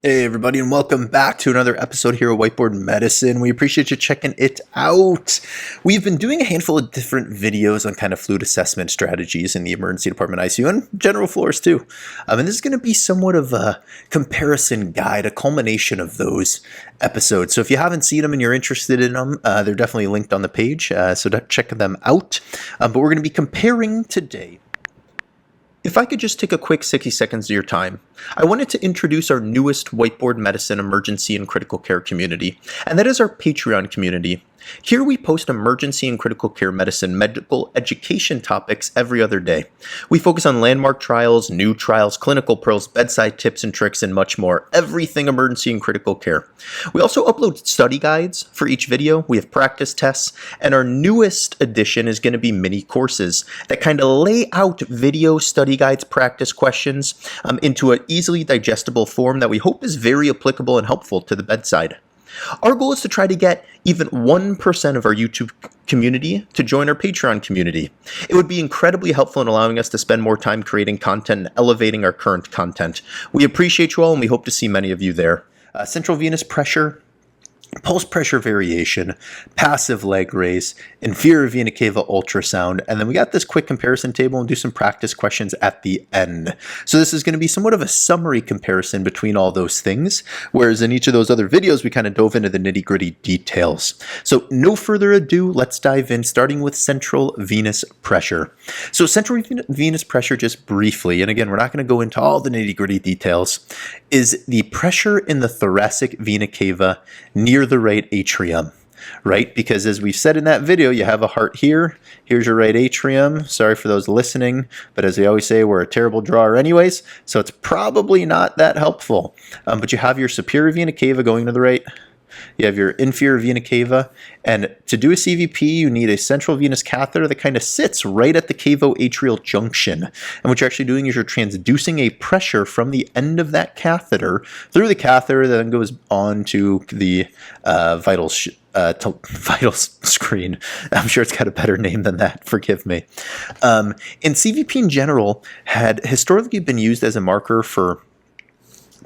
Hey everybody, and welcome back to another episode here of Whiteboard Medicine. We appreciate you checking it out. We've been doing a handful of different videos on kind of fluid assessment strategies in the emergency department ICU and general floors too. And this is going to be somewhat of a comparison guide, a culmination of those episodes. So if you haven't seen them and you're interested in them, they're definitely linked on the page, so check them out. But we're going to be comparing today. If I could just take a quick 60 seconds of your time, I wanted to introduce our newest Whiteboard Medicine emergency and critical care community, and that is our Patreon community. Here we post emergency and critical care medicine medical education topics every other day. We focus on landmark trials, new trials, clinical pearls, bedside tips and tricks, and much more. Everything emergency and critical care. We also upload study guides for each video. We have practice tests, and our newest addition is going to be mini courses that kind of lay out video study guides, practice questions into an easily digestible form that we hope is very applicable and helpful to the bedside. Our goal is to try to get even 1% of our YouTube community to join our Patreon community. It would be incredibly helpful in allowing us to spend more time creating content and elevating our current content. We appreciate you all, and we hope to see many of you there. Central venous pressure, pulse pressure variation, passive leg raise, inferior vena cava ultrasound, and then we got this quick comparison table and do some practice questions at the end. So this is going to be somewhat of a summary comparison between all those things, whereas in each of those other videos we kind of dove into the nitty-gritty details. So no further ado, let's dive in, starting with central venous pressure. So central venous pressure, just briefly, and again, we're not going to go into all the nitty-gritty details, is the pressure in the thoracic vena cava near the right atrium, right? Because as we said in that video, you have a heart here. Here's your right atrium. Sorry for those listening, but as we always say, we're a terrible drawer anyways, so it's probably not that helpful. But you have your superior vena cava going to the right. You have your inferior vena cava, and to do a CVP, you need a central venous catheter that kind of sits right at the cavo-atrial junction. And what you're actually doing is you're transducing a pressure from the end of that catheter through the catheter that then goes on to the vital screen. I'm sure it's got a better name than that, forgive me. And CVP in general had historically been used as a marker for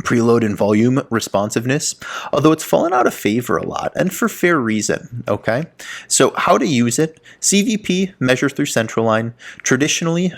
preload and volume responsiveness, although it's fallen out of favor a lot, and for fair reason, okay? So how to use it? CVP measures through central line. Traditionally,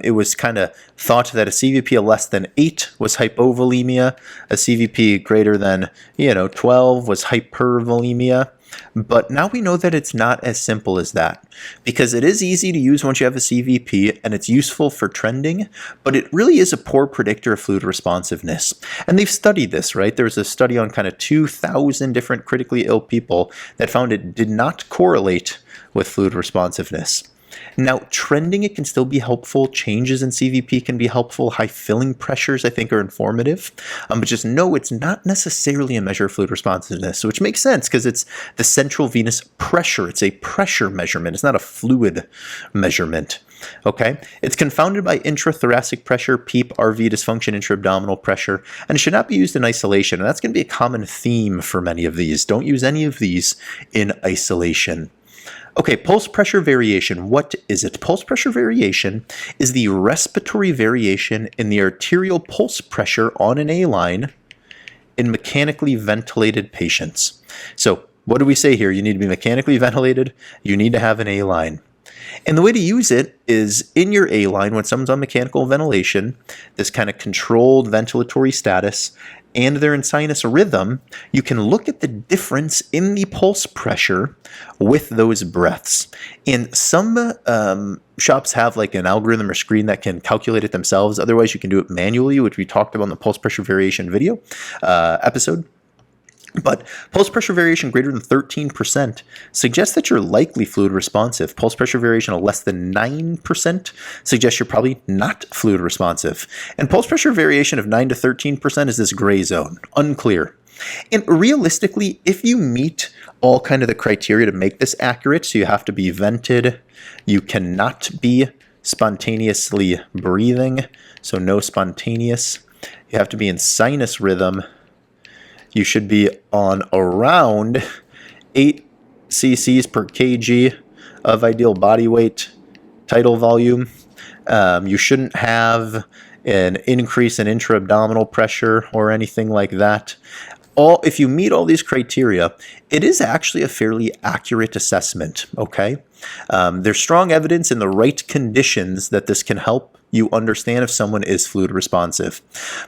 it was kind of thought that a CVP of less than 8 was hypovolemia, a CVP greater than 12 was hypervolemia. But now we know that it's not as simple as that, because it is easy to use once you have a CVP and it's useful for trending, but it really is a poor predictor of fluid responsiveness. And they've studied this, right? There was a study on kind of 2,000 different critically ill people that found it did not correlate with fluid responsiveness. Now, trending, it can still be helpful. Changes in CVP can be helpful. High filling pressures, I think, are informative. But just know it's not necessarily a measure of fluid responsiveness, which makes sense because it's the central venous pressure. It's a pressure measurement. It's not a fluid measurement. Okay? It's confounded by intrathoracic pressure, PEEP, RV dysfunction, intra-abdominal pressure, and it should not be used in isolation. And that's going to be a common theme for many of these. Don't use any of these in isolation. Okay, pulse pressure variation. What is it? Pulse pressure variation is the respiratory variation in the arterial pulse pressure on an A-line in mechanically ventilated patients. So what do we say here? You need to be mechanically ventilated. You need to have an A-line. And the way to use it is in your A-line, when someone's on mechanical ventilation, this kind of controlled ventilatory status, and they're in sinus rhythm, you can look at the difference in the pulse pressure with those breaths. And some shops have like an algorithm or screen that can calculate it themselves. Otherwise, you can do it manually, which we talked about in the pulse pressure variation video episode. But pulse pressure variation greater than 13% suggests that you're likely fluid responsive. Pulse pressure variation of less than 9% suggests you're probably not fluid responsive. And pulse pressure variation of 9 to 13% is this gray zone, unclear. And realistically, if you meet all kind of the criteria to make this accurate, so you have to be vented, you cannot be spontaneously breathing, so no spontaneous, you have to be in sinus rhythm, you should be on around 8 cc's per kg of ideal body weight, tidal volume. You shouldn't have an increase in intra-abdominal pressure or anything like that. If you meet all these criteria, it is actually a fairly accurate assessment, okay? There's strong evidence in the right conditions that this can help you understand if someone is fluid responsive.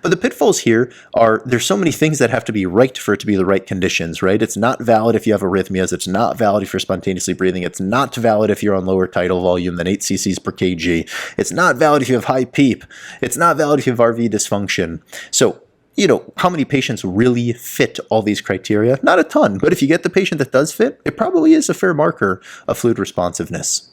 But the pitfalls here are there's so many things that have to be right for it to be the right conditions, right? It's not valid if you have arrhythmias. It's not valid if you're spontaneously breathing. It's not valid if you're on lower tidal volume than 8 cc's per kg. It's not valid if you have high PEEP. It's not valid if you have RV dysfunction. So, how many patients really fit all these criteria? Not a ton, but if you get the patient that does fit, it probably is a fair marker of fluid responsiveness.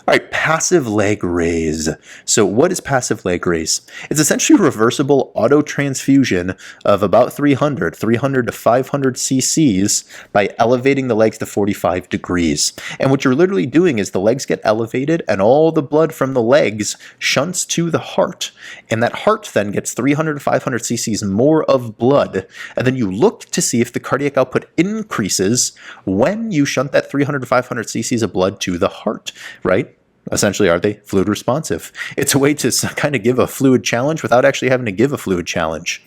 All right, passive leg raise. So what is passive leg raise? It's essentially a reversible auto transfusion of about 300 to 500 cc's by elevating the legs to 45 degrees. And what you're literally doing is the legs get elevated and all the blood from the legs shunts to the heart. And that heart then gets 300 to 500 cc's more of blood. And then you look to see if the cardiac output increases when you shunt that 300 to 500 cc's of blood to the heart, right? Essentially, are they fluid responsive? It's a way to kind of give a fluid challenge without actually having to give a fluid challenge.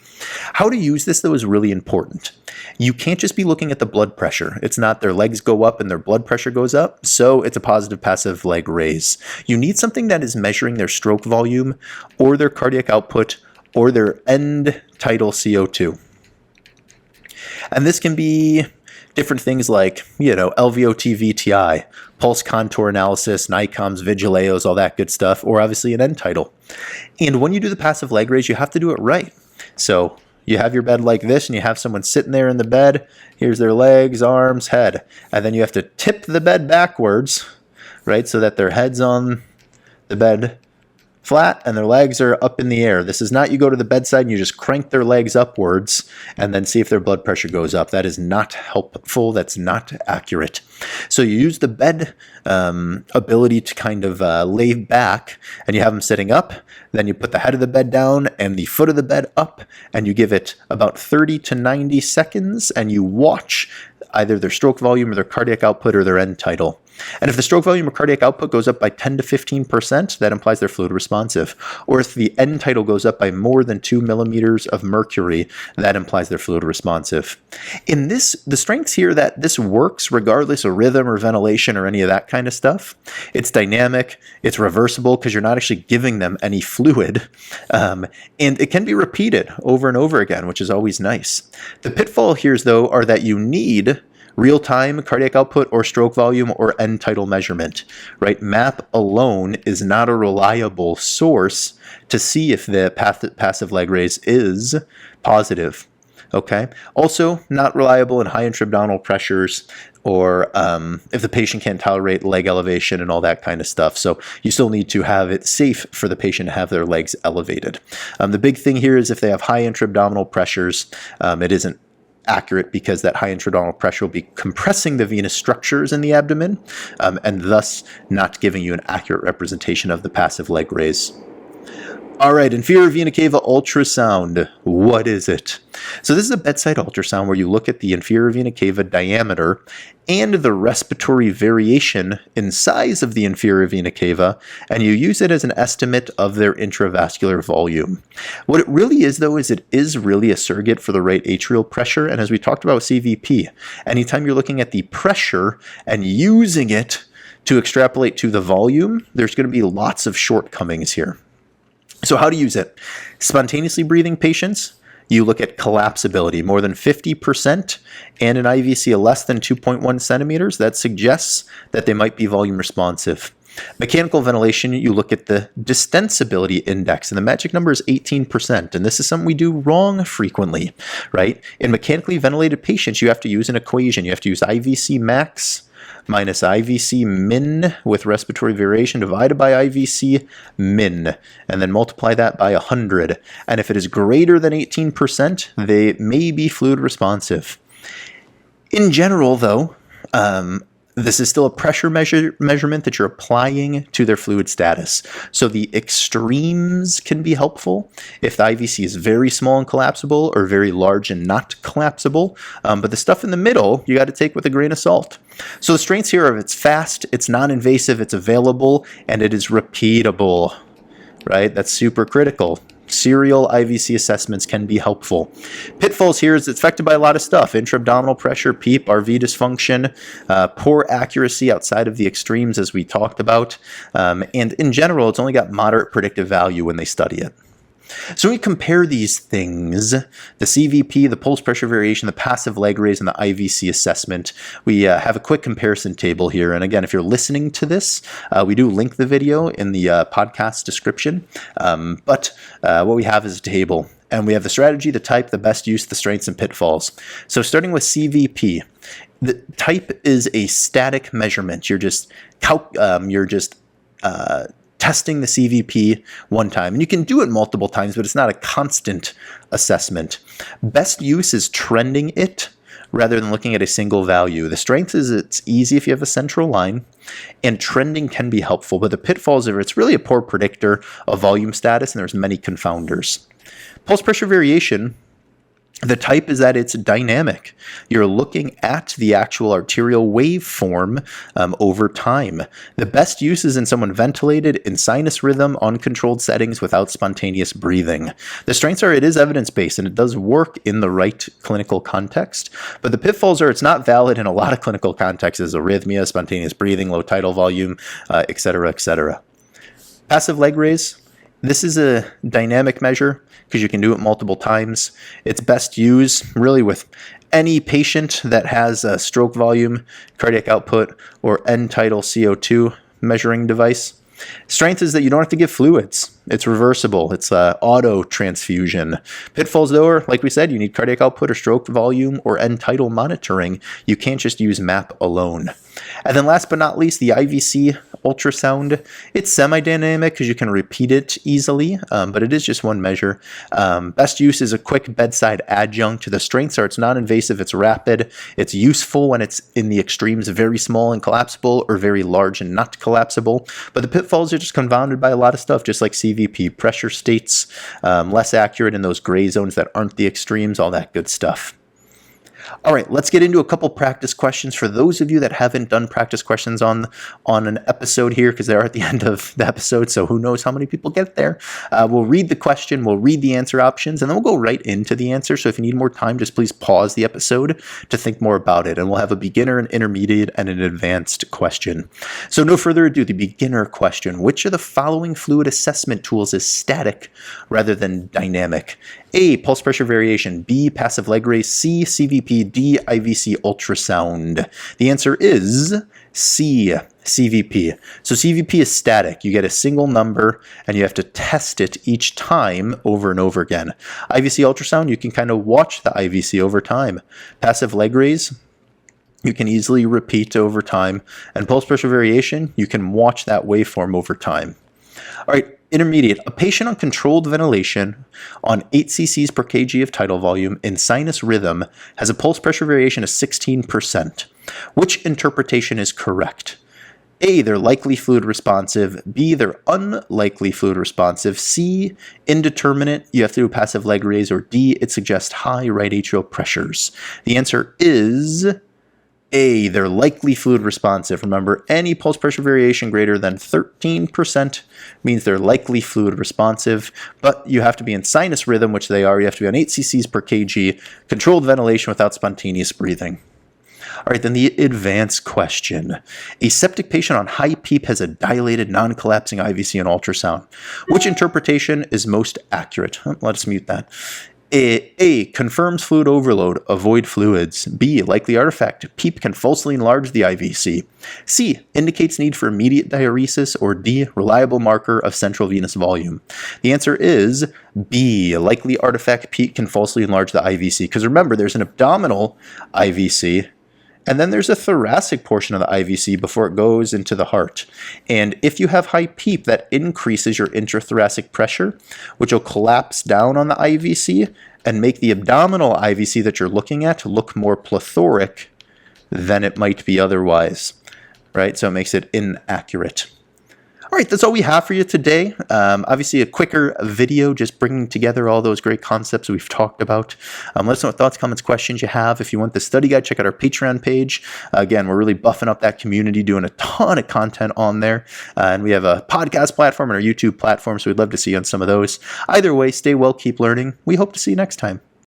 How to use this, though, is really important. You can't just be looking at the blood pressure. It's not their legs go up and their blood pressure goes up, so it's a positive passive leg raise. You need something that is measuring their stroke volume or their cardiac output or their end tidal CO2. And this can be different things like, LVOT VTI, pulse contour analysis, NICOMs, Vigileos, all that good stuff, or obviously an end tidal. And when you do the passive leg raise, you have to do it right. So you have your bed like this, and you have someone sitting there in the bed. Here's their legs, arms, head. And then you have to tip the bed backwards, right, so that their head's on the bed flat and their legs are up in the air. This is not you go to the bedside and you just crank their legs upwards and then see if their blood pressure goes up. That is not helpful. That's not accurate. So you use the bed ability to kind of lay back, and you have them sitting up. Then you put the head of the bed down and the foot of the bed up, and you give it about 30 to 90 seconds, and you watch either their stroke volume or their cardiac output or their end tidal. And if the stroke volume or cardiac output goes up by 10 to 15%, that implies they're fluid responsive. Or if the end tidal goes up by more than 2 millimeters of mercury, that implies they're fluid responsive. In this, the strengths here that this works regardless of rhythm or ventilation or any of that kind of stuff. It's dynamic, it's reversible because you're not actually giving them any fluid, and it can be repeated over and over again, which is always nice. The pitfall here, though, are that you need real-time cardiac output or stroke volume or end tidal measurement, right? MAP alone is not a reliable source to see if the passive leg raise is positive, okay? Also, not reliable in high intra-abdominal pressures or if the patient can't tolerate leg elevation and all that kind of stuff. So you still need to have it safe for the patient to have their legs elevated. The big thing here is if they have high intra-abdominal pressures, it isn't accurate because that high intra-abdominal pressure will be compressing the venous structures in the abdomen and thus not giving you an accurate representation of the passive leg raise. All right, inferior vena cava ultrasound. What is it? So this is a bedside ultrasound where you look at the inferior vena cava diameter and the respiratory variation in size of the inferior vena cava, and you use it as an estimate of their intravascular volume. What it really is, though, is it is really a surrogate for the right atrial pressure, and as we talked about with CVP, anytime you're looking at the pressure and using it to extrapolate to the volume, there's going to be lots of shortcomings here. So how to use it? Spontaneously breathing patients, you look at collapsibility, more than 50%, and an IVC of less than 2.1 centimeters. That suggests that they might be volume responsive. Mechanical ventilation, you look at the distensibility index, and the magic number is 18%, and this is something we do wrong frequently, right? In mechanically ventilated patients, you have to use an equation. You have to use IVC max minus IVC min with respiratory variation divided by IVC min, and then multiply that by 100. And if it is greater than 18%, they may be fluid responsive. In general, though, this is still a pressure measurement that you're applying to their fluid status. So the extremes can be helpful if the IVC is very small and collapsible or very large and not collapsible. But the stuff in the middle, you got to take with a grain of salt. So the strengths here are it's fast, it's non-invasive, it's available, and it is repeatable, right? That's super critical. Serial IVC assessments can be helpful. Pitfalls here is it's affected by a lot of stuff: intra-abdominal pressure, PEEP, RV dysfunction, poor accuracy outside of the extremes as we talked about, and in general, it's only got moderate predictive value when they study it. So we compare these things, the CVP, the pulse pressure variation, the passive leg raise, and the IVC assessment. We have a quick comparison table here. And again, if you're listening to this, we do link the video in the podcast description. But what we have is a table. And we have the strategy, the type, the best use, the strengths, and pitfalls. So starting with CVP, the type is a static measurement. You're just testing the CVP one time. And you can do it multiple times, but it's not a constant assessment. Best use is trending it rather than looking at a single value. The strength is it's easy if you have a central line, and trending can be helpful, but the pitfalls are it's really a poor predictor of volume status, and there's many confounders. Pulse pressure variation, the type is that it's dynamic. You're looking at the actual arterial waveform over time. The best use is in someone ventilated, in sinus rhythm, uncontrolled settings without spontaneous breathing. The strengths are it is evidence-based and it does work in the right clinical context, but the pitfalls are it's not valid in a lot of clinical contexts as arrhythmia, spontaneous breathing, low tidal volume, etc., etc. Passive leg raise. This is a dynamic measure because you can do it multiple times. It's best used really with any patient that has a stroke volume, cardiac output, or end-tidal CO2 measuring device. Strength is that you don't have to give fluids. It's reversible. It's auto transfusion. Pitfalls, though, are, like we said, you need cardiac output or stroke volume or end-tidal monitoring. You can't just use MAP alone. And then last but not least, the IVC ultrasound. It's semi-dynamic because you can repeat it easily, but it is just one measure. Best use is a quick bedside adjunct. The strengths are it's non-invasive, it's rapid, it's useful when it's in the extremes, very small and collapsible or very large and not collapsible. But the pitfalls are just confounded by a lot of stuff, just like CVP. Pressure states, less accurate in those gray zones that aren't the extremes, all that good stuff. All right, let's get into a couple practice questions for those of you that haven't done practice questions on an episode here, because they're at the end of the episode, so who knows how many people get there. We'll read the question, we'll read the answer options, and then we'll go right into the answer. So if you need more time, just please pause the episode to think more about it, and we'll have a beginner, an intermediate, and an advanced question. So no further ado, the beginner question. Which of the following fluid assessment tools is static rather than dynamic? A, pulse pressure variation. B, passive leg raise. C, CVP. D, IVC ultrasound. The answer is C, CVP. So CVP is static. You get a single number and you have to test it each time over and over again. IVC ultrasound, you can kind of watch the IVC over time. Passive leg raise, you can easily repeat over time. And pulse pressure variation, you can watch that waveform over time. All right. Intermediate, a patient on controlled ventilation on 8 cc's per kg of tidal volume in sinus rhythm has a pulse pressure variation of 16%. Which interpretation is correct? A, they're likely fluid responsive. B, they're unlikely fluid responsive. C, indeterminate, you have to do a passive leg raise. Or D, it suggests high right atrial pressures. The answer is A, they're likely fluid responsive. Remember, any pulse pressure variation greater than 13% means they're likely fluid responsive, but you have to be in sinus rhythm, which they are. You have to be on 8 cc's per kg, controlled ventilation without spontaneous breathing. All right, then the advanced question. A septic patient on high PEEP has a dilated, non-collapsing IVC and ultrasound. Which interpretation is most accurate? Let us mute that. A, confirms fluid overload, avoid fluids. B, likely artifact, PEEP can falsely enlarge the IVC. C, indicates need for immediate diuresis. Or D, reliable marker of central venous volume. The answer is B, likely artifact, PEEP can falsely enlarge the IVC. Because remember, there's an abdominal IVC, and then there's a thoracic portion of the IVC before it goes into the heart. And if you have high PEEP, that increases your intrathoracic pressure, which will collapse down on the IVC and make the abdominal IVC that you're looking at look more plethoric than it might be otherwise, right? So it makes it inaccurate. All All right, that's all we have for you today. Obviously, a quicker video just bringing together all those great concepts we've talked about. Let us know what thoughts, comments, questions you have. If you want the study guide, check out our Patreon page. Again, we're really buffing up that community, doing a ton of content on there. And we have a podcast platform and our YouTube platform, so we'd love to see you on some of those. Either way, stay well, keep learning. We hope to see you next time.